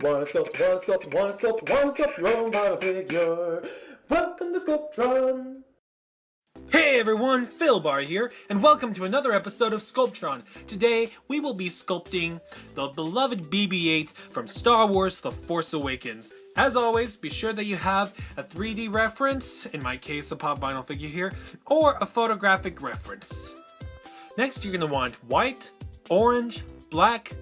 Wanna sculpt your own vinyl figure. Welcome to Sculptron. Hey everyone, Philbar here, and welcome to another episode of Sculptron. Today, we will be sculpting the beloved BB-8 from Star Wars The Force Awakens. As always, be sure that you have a 3D reference, in my case a pop vinyl figure here, or a photographic reference. Next, you're going to want white, orange, black,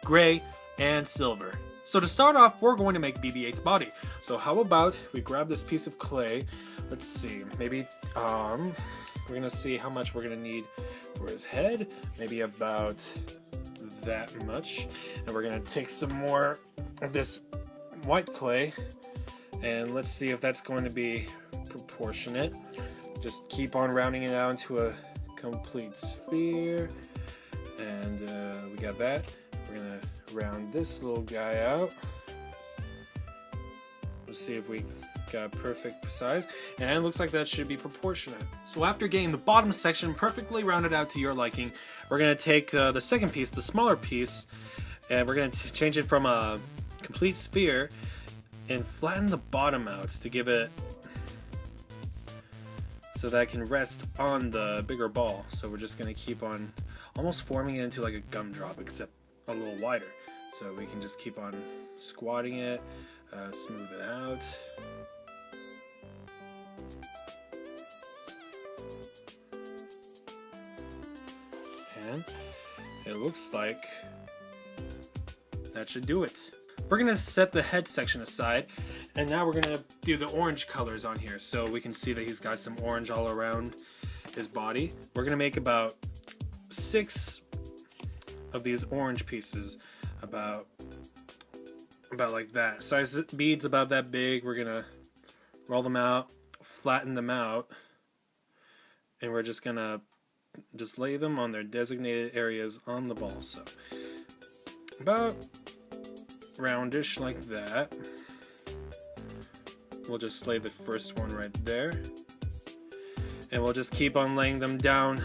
gray, and silver. So to start off, we're going to make BB-8's body. So how about we grab this piece of clay. Let's see, maybe we're gonna see how much we're gonna need for his head. Maybe about that much. And we're gonna take some more of this white clay, and let's see if that's going to be proportionate. Just keep on rounding it out into a complete sphere. And we got that. We're gonna round this little guy out. Let's see if we got perfect size, and it looks like that should be proportionate. So after getting the bottom section perfectly rounded out to your liking, we're going to take the second piece, the smaller piece, and we're going to change it from a complete sphere and flatten the bottom out to give it so that it can rest on the bigger ball. So we're just going to keep on almost forming it into like a gumdrop, except a little wider. So we can just keep on squatting it, smooth it out. And it looks like that should do it. We're gonna set the head section aside, and now we're gonna do the orange colors on here so we can see that he's got some orange all around his body. We're gonna make about 6 of these orange pieces, about like that. Size beads about that big. We're gonna roll them out, flatten them out, and we're just gonna lay them on their designated areas on the ball. So about roundish like that. We'll just lay the first one right there, and we'll just keep on laying them down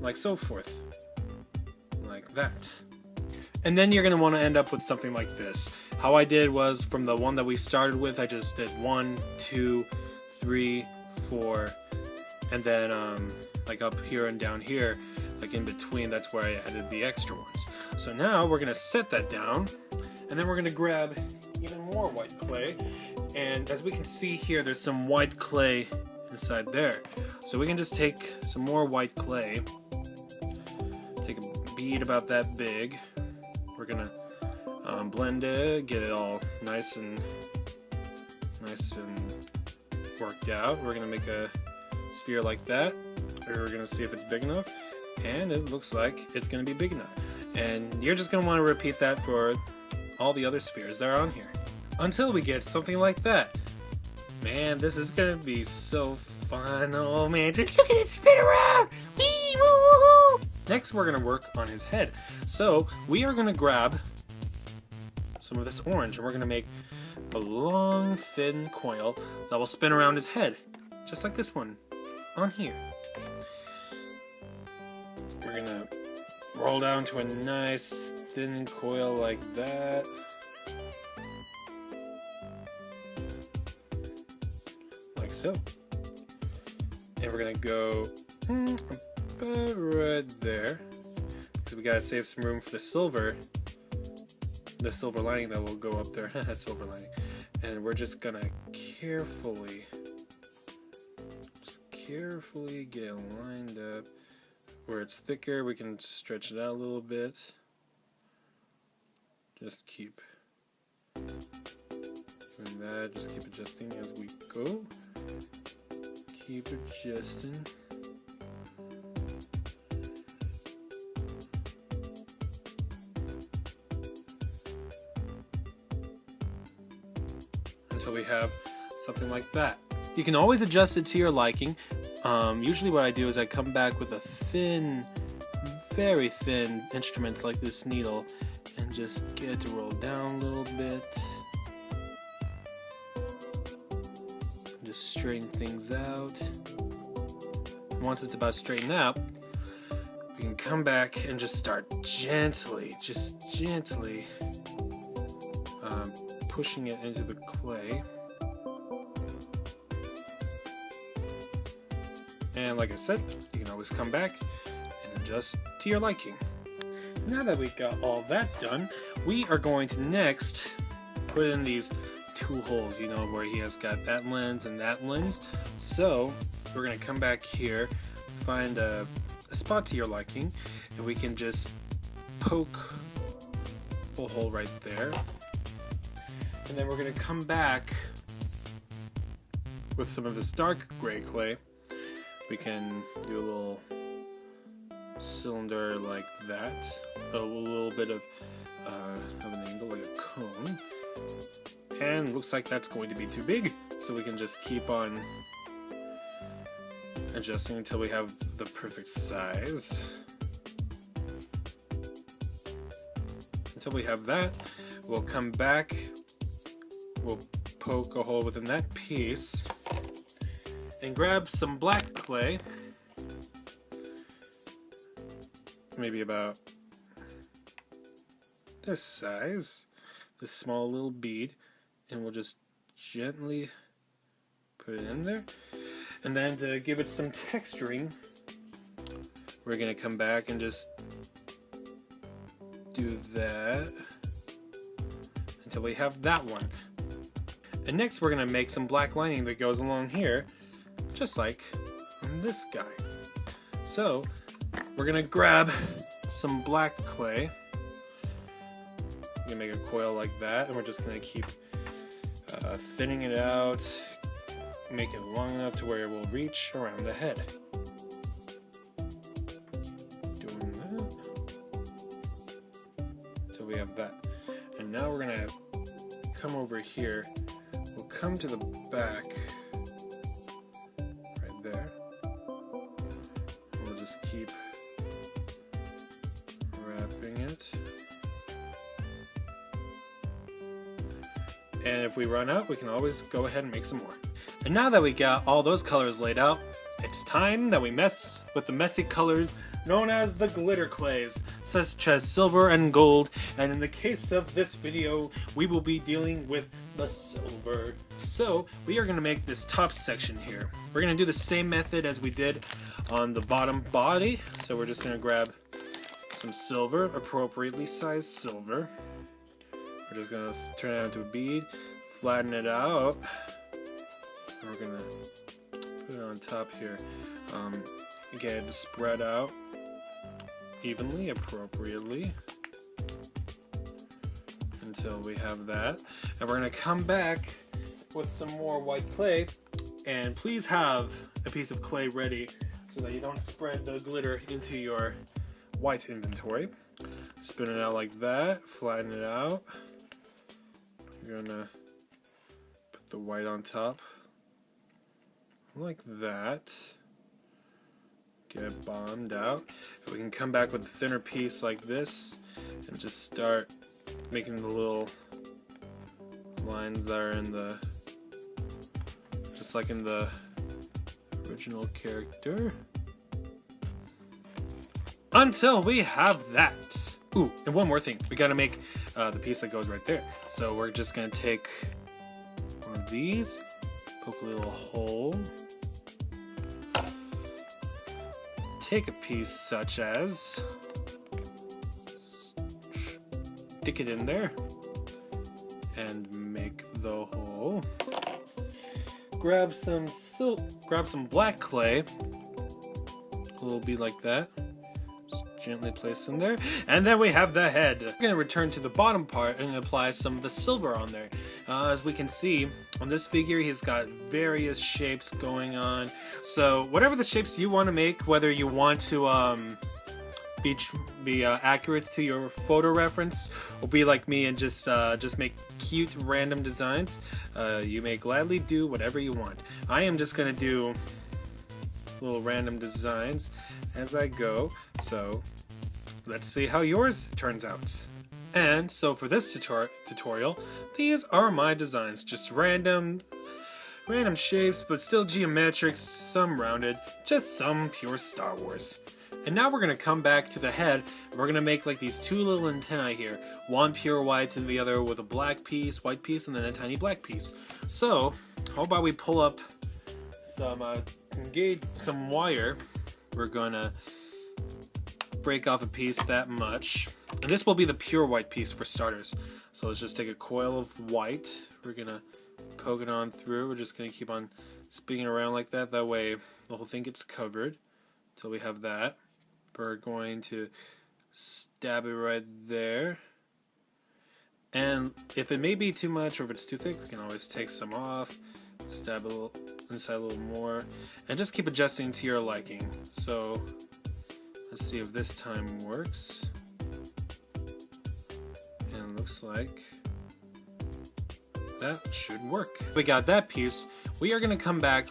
like so forth, like that. And then you're going to want to end up with something like this. How I did was, from the one that we started with, I just did 1, 2, 3, 4, and then like up here and down here, like in between, that's where I added the extra ones. So now we're going to set that down, and then we're going to grab even more white clay. And as we can see here, there's some white clay inside there. So we can just take some more white clay, take a bead about that big. We're gonna blend it, get it all nice and worked out. We're gonna make a sphere like that. We're gonna see if it's big enough, and it looks like it's gonna be big enough. And you're just gonna want to repeat that for all the other spheres that are on here until we get something like that. Man, this is gonna be so fun. Oh man, just look at it spin around. Wee, woo, woo, woo. Next, we're gonna work on his head. So we are gonna grab some of this orange, and we're gonna make a long, thin coil that will spin around his head, just like this one on here. We're gonna roll down to a nice thin coil like that. Like so. And we're gonna go about right there, because we gotta save some room for the silver lining that will go up there. Silver lining. And we're just gonna carefully get it lined up. Where it's thicker, we can stretch it out a little bit. Just keep doing that. Just keep adjusting as we go. Keep adjusting. Until we have something like that. You can always adjust it to your liking. Usually what I do is I come back with a thin, very thin instrument like this needle and just get it to roll down a little bit. Just straighten things out. Once it's about straightened out, we we can come back and just start gently, pushing it into the clay. And like I said, you can always come back and adjust to your liking. Now that we've got all that done, we are going to next put in these two holes, you know, where he has got that lens and that lens. So we're going to come back here, find a spot to your liking, and we can just poke a hole right there. And then we're going to come back with some of this dark gray clay. We can do a little cylinder like that, a little bit of an angle like a cone, and looks like that's going to be too big, so we can just keep on adjusting until we have the perfect size. Until we have that, we'll come back, we'll poke a hole within that piece and grab some black clay, maybe about this size, this small little bead, and we'll just gently put it in there. And then to give it some texturing, we're going to come back and just do that until we have that one. And next we're going to make some black lining that goes along here, just like this guy. So we're going to grab some black clay. We're going to make a coil like that, and we're just going to keep thinning it out, make it long enough to where it will reach around the head. Doing that until we have that. And now we're going to come over here. We'll come to the back right there. We'll just keep wrapping it. And if we run out, we can always go ahead and make some more. And now that we got all those colors laid out, it's time that we mess with the messy colors known as the glitter clays, such as silver and gold. And in the case of this video, we will be dealing with the silver. So we are going to make this top section here. We're going to do the same method as we did on the bottom body. So we're just going to grab some silver, appropriately sized silver. We're just going to turn it into a bead, flatten it out, and we're going to put it on top here. Get it to spread out evenly, appropriately, until we have that. And we're going to come back with some more white clay, and please have a piece of clay ready so that you don't spread the glitter into your white inventory. Spin it out like that, flatten it out. You're gonna put the white on top like that. Get it bombed out. We can come back with a thinner piece like this and just start making the little lines that are in the, just like in the original character, until we have that. Ooh, and one more thing, we gotta make the piece that goes right there. So we're just gonna take one of these, poke a little hole, take a piece such as, stick it in there, and make the hole. Grab some black clay, a little bead like that. Gently place in there, and then we have the head. We're going to return to the bottom part and apply some of the silver on there. As we can see on this figure, he's got various shapes going on. So whatever the shapes you want to make, whether you want to be accurate to your photo reference, or be like me and just make cute random designs, you may gladly do whatever you want. I am just going to do little random designs as I go, so let's see how yours turns out. And so for this tutorial, these are my designs, just random shapes, but still geometric, some rounded, just some pure Star Wars. And now we're going to come back to the head, and we're going to make like these two little antennae here. One pure white and the other with a black piece, white piece, and then a tiny black piece. So, how about we pull up some wire. We're going to break off a piece that much. And this will be the pure white piece for starters. So let's just take a coil of white. We're going to poke it on through. We're just going to keep on spinning around like that. That way the whole thing gets covered until we have that. We're going to stab it right there. And if it may be too much or if it's too thick, we can always take some off, stab a little inside a little more, and just keep adjusting to your liking. So let's see if this time works. And it looks like that should work. We got that piece. We are going to come back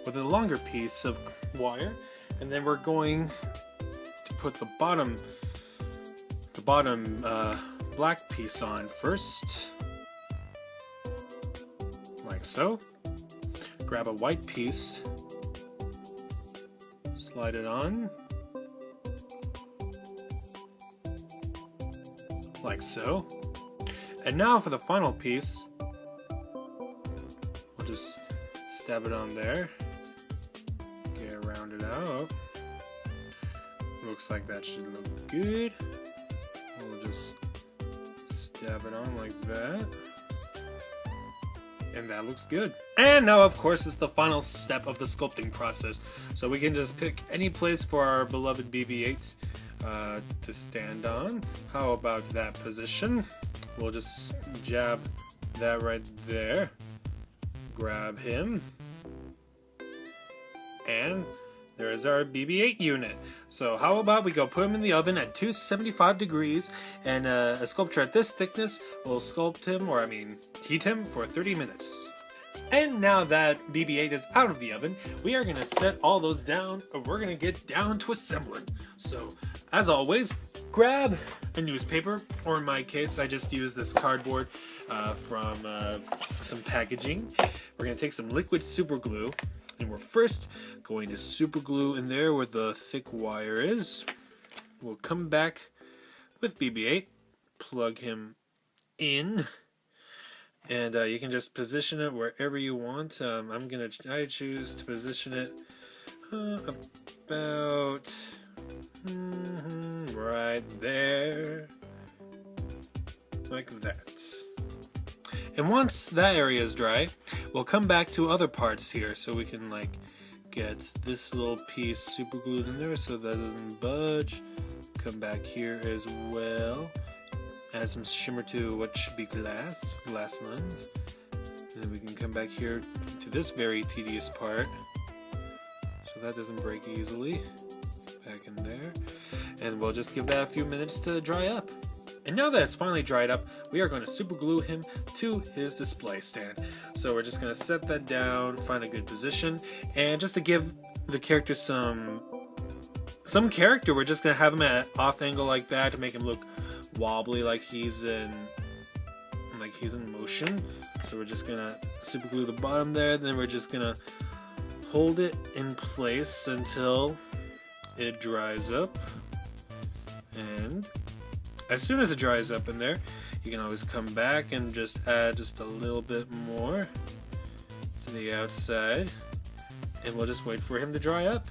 with a longer piece of wire, and then we're going to put the bottom black piece on first, like so. Grab a white piece, slide it on, like so. And now for the final piece, we'll just stab it on there, get it rounded out. Looks like that should look good. We'll just stab it on like that. And that looks good. And now, of course, is the final step of the sculpting process. So we can just pick any place for our beloved BB-8 to stand on. How about that position? We'll just jab that right there. Grab him. And there is our BB-8 unit. So how about we go put him in the oven at 275 degrees, and a sculpture at this thickness will sculpt him, or I mean heat him for 30 minutes. And now that BB-8 is out of the oven, we are going to set all those down, and we're going to get down to assembling. So as always, grab a newspaper, or in my case I just use this cardboard from some packaging. We're going to take some liquid super glue. And we're first going to super glue in there where the thick wire is. We'll come back with BB-8, plug him in, and you can just position it wherever you want. I choose to position it about right there, like that. And once that area is dry, we'll come back to other parts here so we can like get this little piece super glued in there so that doesn't budge. Come back here as well. Add some shimmer to what should be glass lines. And then we can come back here to this very tedious part so that doesn't break easily. Back in there. And we'll just give that a few minutes to dry up. And now that it's finally dried up, we are going to super glue him to his display stand. So we're just going to set that down, find a good position, and just to give the character some character, we're just going to have him at an off angle like that to make him look wobbly, like he's in motion. So we're just going to super glue the bottom there, then we're just going to hold it in place until it dries up. And as soon as it dries up in there, you can always come back and just add just a little bit more to the outside, and we'll just wait for him to dry up.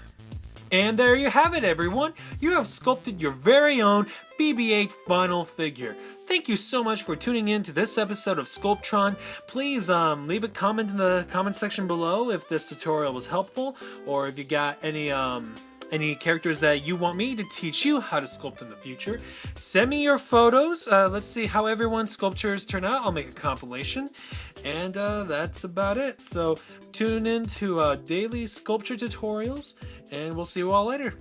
And there you have it, everyone. You have sculpted your very own BB-8 vinyl figure. Thank you so much for tuning in to this episode of Sculptron. Please leave a comment in the comment section below if this tutorial was helpful, or if you got any characters that you want me to teach you how to sculpt in the future. Send me your photos. Let's see how everyone's sculptures turn out. I'll make a compilation. And that's about it. So tune in to daily sculpture tutorials, and we'll see you all later.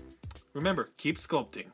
Remember, keep sculpting.